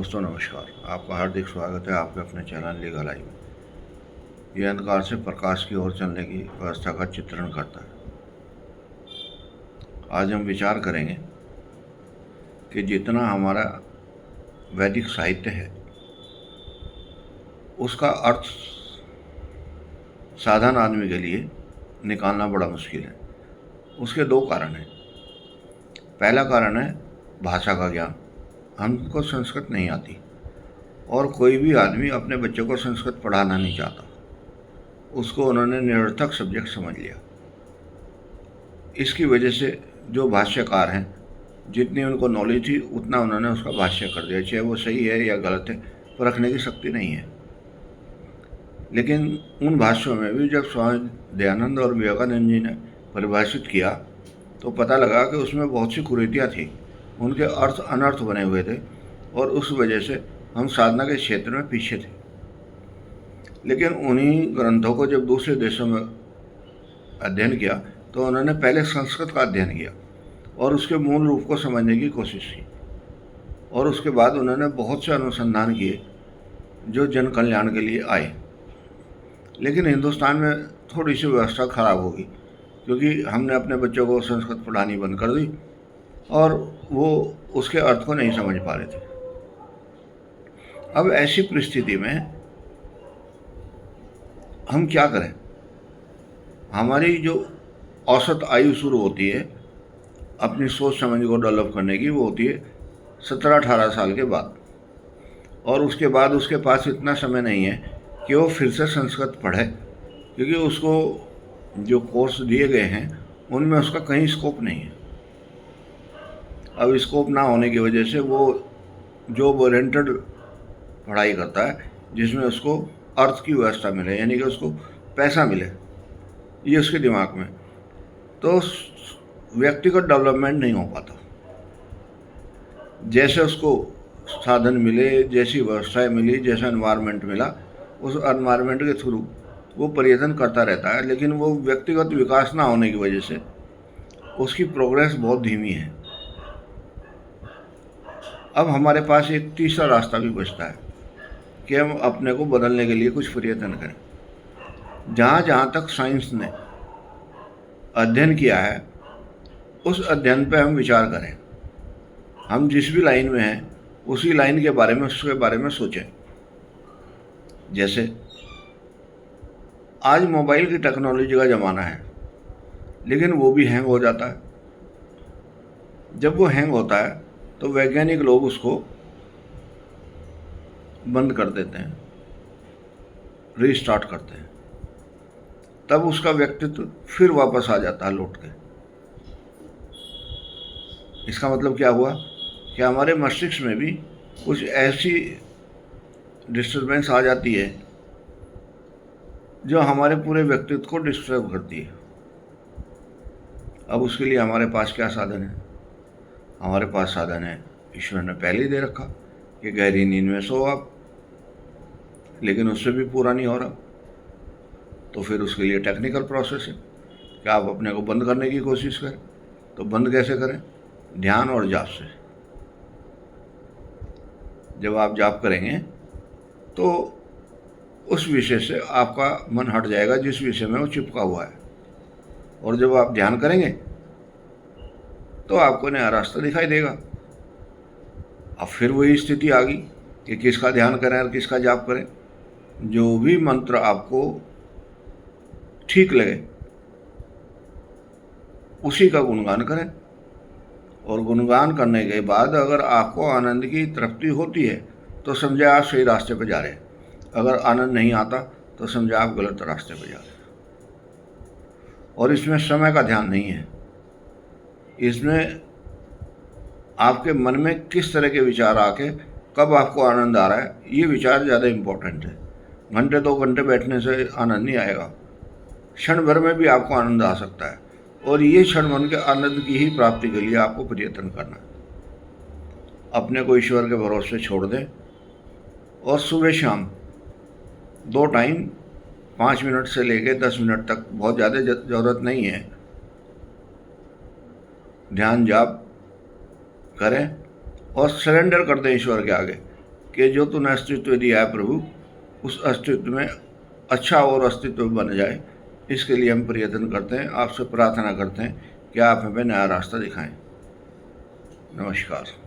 दोस्तों नमस्कार। आपका हार्दिक स्वागत है आपके अपने चैनल लीगल आई में। यह अंधकार से प्रकाश की ओर चलने की व्यवस्था का चित्रण करता है। आज हम विचार करेंगे कि जितना हमारा वैदिक साहित्य है उसका अर्थ साधारण आदमी के लिए निकालना बड़ा मुश्किल है। उसके दो कारण हैं। पहला कारण है भाषा का ज्ञान। हमको संस्कृत नहीं आती और कोई भी आदमी अपने बच्चों को संस्कृत पढ़ाना नहीं चाहता। उसको उन्होंने निरर्थक सब्जेक्ट समझ लिया। इसकी वजह से जो भाष्यकार हैं, जितनी उनको नॉलेज थी उतना उन्होंने उसका भाष्य कर दिया, चाहे वो सही है या गलत है परखने की शक्ति नहीं है। लेकिन उन भाष्यों में भी जब स्वामी दयानंद और विवेकानंद जी ने परिभाषित किया तो पता लगा कि उसमें बहुत सी कुरीतियाँ थी, उनके अर्थ अनर्थ बने हुए थे और उस वजह से हम साधना के क्षेत्र में पीछे थे। लेकिन उन्हीं ग्रंथों को जब दूसरे देशों में अध्ययन किया तो उन्होंने पहले संस्कृत का अध्ययन किया और उसके मूल रूप को समझने की कोशिश की और उसके बाद उन्होंने बहुत से अनुसंधान किए जो जन कल्याण के लिए आए। लेकिन हिंदुस्तान में थोड़ी सी व्यवस्था खराब होगी क्योंकि हमने अपने बच्चों को संस्कृत पढ़ानी बंद कर दी और वो उसके अर्थ को नहीं समझ पा रहे थे। अब ऐसी परिस्थिति में हम क्या करें? हमारी जो औसत आयु शुरू होती है अपनी सोच समझ को डेवलप करने की, वो होती है 17-18 साल के बाद, और उसके बाद उसके पास इतना समय नहीं है कि वो फिर से संस्कृत पढ़े, क्योंकि उसको जो कोर्स दिए गए हैं उनमें उसका कहीं स्कोप नहीं है। अब स्कोप ना होने की वजह से वो जॉब ओरिएंटेड पढ़ाई करता है जिसमें उसको अर्थ की व्यवस्था मिले, यानी कि उसको पैसा मिले, ये उसके दिमाग में, तो व्यक्तिगत डेवलपमेंट नहीं हो पाता। जैसे उसको साधन मिले, जैसी व्यवस्थाएं मिली, जैसा एनवायरनमेंट मिला, उस एनवायरनमेंट के थ्रू वो प्रयत्न करता रहता है, लेकिन वो व्यक्तिगत विकास ना होने की वजह से उसकी प्रोग्रेस बहुत धीमी है। अब हमारे पास एक तीसरा रास्ता भी बचता है कि हम अपने को बदलने के लिए कुछ प्रयत्न करें। जहाँ तक साइंस ने अध्ययन किया है उस अध्ययन पे हम विचार करें। हम जिस भी लाइन में हैं उसी लाइन के बारे में, उसके बारे में सोचें। जैसे आज मोबाइल की टेक्नोलॉजी का ज़माना है, लेकिन वो भी हैंग हो जाता है। जब वो हैंग होता है तो वैज्ञानिक लोग उसको बंद कर देते हैं, रीस्टार्ट करते हैं, तब उसका व्यक्तित्व फिर वापस आ जाता है लौट के। इसका मतलब क्या हुआ कि हमारे मस्तिष्क में भी कुछ ऐसी डिस्टर्बेंस आ जाती है जो हमारे पूरे व्यक्तित्व को डिस्टर्ब करती है। अब उसके लिए हमारे पास क्या साधन है? हमारे पास साधन है, ईश्वर ने पहले ही दे रखा कि गहरी नींद में सो आप, लेकिन उससे भी पूरा नहीं हो रहा। तो फिर उसके लिए टेक्निकल प्रोसेस है कि आप अपने को बंद करने की कोशिश करें। तो बंद कैसे करें? ध्यान और जाप से। जब आप जाप करेंगे तो उस विषय से आपका मन हट जाएगा जिस विषय में वो चिपका हुआ है, और जब आप ध्यान करेंगे तो आपको नया रास्ता दिखाई देगा। अब फिर वही स्थिति आ गई कि किसका ध्यान करें और किसका जाप करें। जो भी मंत्र आपको ठीक लगे उसी का गुणगान करें, और गुणगान करने के बाद अगर आपको आनंद की तृप्ति होती है तो समझे आप सही रास्ते पर जा रहे हैं। अगर आनंद नहीं आता तो समझे आप गलत रास्ते पर जा रहे हैं। और इसमें समय का ध्यान नहीं है, इसमें आपके मन में किस तरह के विचार आके कब आपको आनंद आ रहा है, ये विचार ज़्यादा इम्पोर्टेंट है। घंटे 2 घंटे बैठने से आनंद नहीं आएगा, क्षण भर में भी आपको आनंद आ सकता है, और ये क्षण मन के आनंद की ही प्राप्ति के लिए आपको प्रयत्न करना है। अपने को ईश्वर के भरोसे छोड़ दें और सुबह शाम 2 टाइम 5 मिनट से लेकर 10 मिनट तक, बहुत ज़्यादा ज़रूरत नहीं है, ध्यान जाप करें और सरेंडर कर दें ईश्वर के आगे कि जो तूने अस्तित्व दिया है प्रभु, उस अस्तित्व में अच्छा और अस्तित्व बन जाए, इसके लिए हम प्रयत्न करते हैं, आपसे प्रार्थना करते हैं कि आप हमें नया रास्ता दिखाएं। नमस्कार।